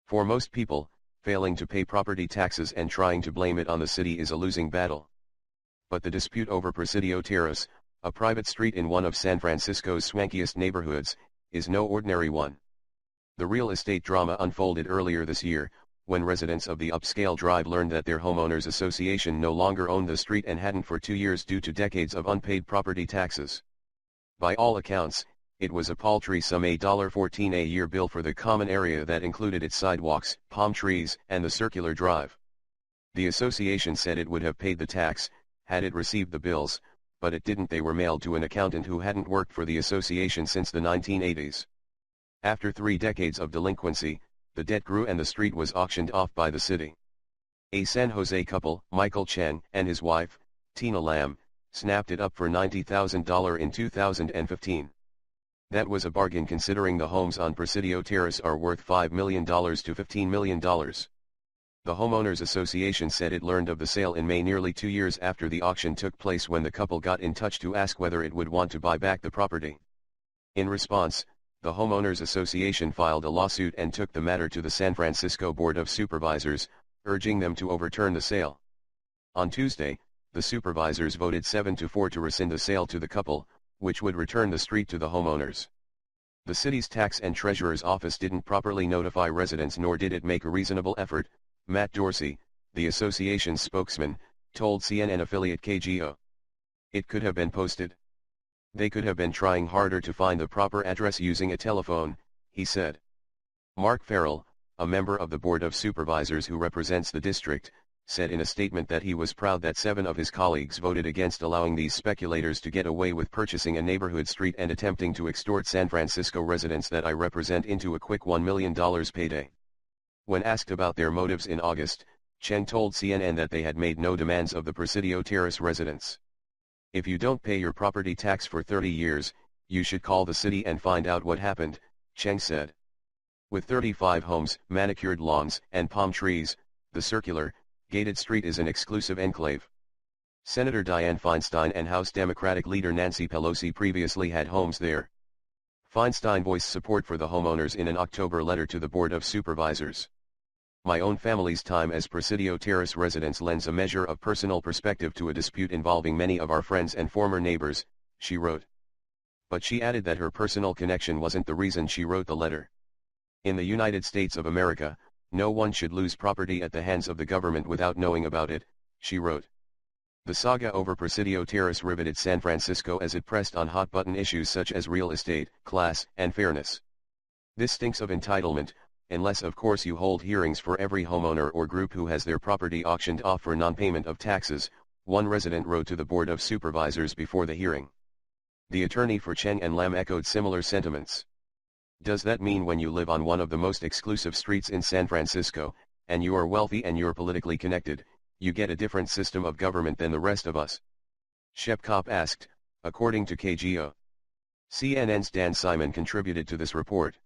For most people, failing to pay property taxes and trying to blame it on the city is a losing battle. But the dispute over Presidio Terrace, a private street in one of San Francisco's swankiest neighborhoods, is no ordinary one. The real estate drama unfolded earlier this year, when residents of the upscale drive learned that their homeowners association no longer owned the street and hadn't for 2 years due to decades of unpaid property taxes. By all accounts, it was a paltry sum, $14 a year bill for the common area that included its sidewalks, palm trees, and the circular drive. The association said it would have paid the tax, had it received the bills, but it didn't. They were mailed to an accountant who hadn't worked for the association since the 1980s. After 3 decades of delinquency, the debt grew and the street was auctioned off by the city. A San Jose couple, Michael Chen and his wife, Tina Lam, snapped it up for $90,000 in 2015. That was a bargain considering the homes on Presidio Terrace are worth $5 million to $15 million. The Homeowners Association said it learned of the sale in May, nearly 2 years after the auction took place, when the couple got in touch to ask whether it would want to buy back the property. In response, the Homeowners Association filed a lawsuit and took the matter to the San Francisco Board of Supervisors, urging them to overturn the sale. On Tuesday, the supervisors voted 7-4 to rescind the sale to the couple, which would return the street to the homeowners. The city's tax and treasurer's office didn't properly notify residents, nor did it make a reasonable effort, Matt Dorsey, the association's spokesman, told CNN affiliate KGO. It could have been posted. They could have been trying harder to find the proper address using a telephone, he said. Mark Farrell, a member of the Board of Supervisors who represents the district, said in a statement that he was proud that 7 of his colleagues voted against allowing these speculators to get away with purchasing a neighborhood street and attempting to extort San Francisco residents that I represent into a quick $1 million payday. When asked about their motives in August, Chen told CNN that they had made no demands of the Presidio Terrace residents. If you don't pay your property tax for 30 years, you should call the city and find out what happened, Chen said. With 35 homes, manicured lawns, and palm trees, the circular, gated street is an exclusive enclave. Senator Dianne Feinstein and House Democratic leader Nancy Pelosi previously had homes there. Feinstein voiced support for the homeowners in an October letter to the Board of Supervisors. My own family's time as Presidio Terrace residents lends a measure of personal perspective to a dispute involving many of our friends and former neighbors, she wrote. But she added that her personal connection wasn't the reason she wrote the letter. In the United States of America, no one should lose property at the hands of the government without knowing about it, she wrote. The saga over Presidio Terrace riveted San Francisco as it pressed on hot-button issues such as real estate, class, and fairness. This stinks of entitlement, unless of course you hold hearings for every homeowner or group who has their property auctioned off for non-payment of taxes, one resident wrote to the Board of Supervisors before the hearing. The attorney for Chen and Lam echoed similar sentiments. Does that mean when you live on one of the most exclusive streets in San Francisco, and you are wealthy and you're politically connected, you get a different system of government than the rest of us? Shepkop asked, according to KGO. CNN's Dan Simon contributed to this report.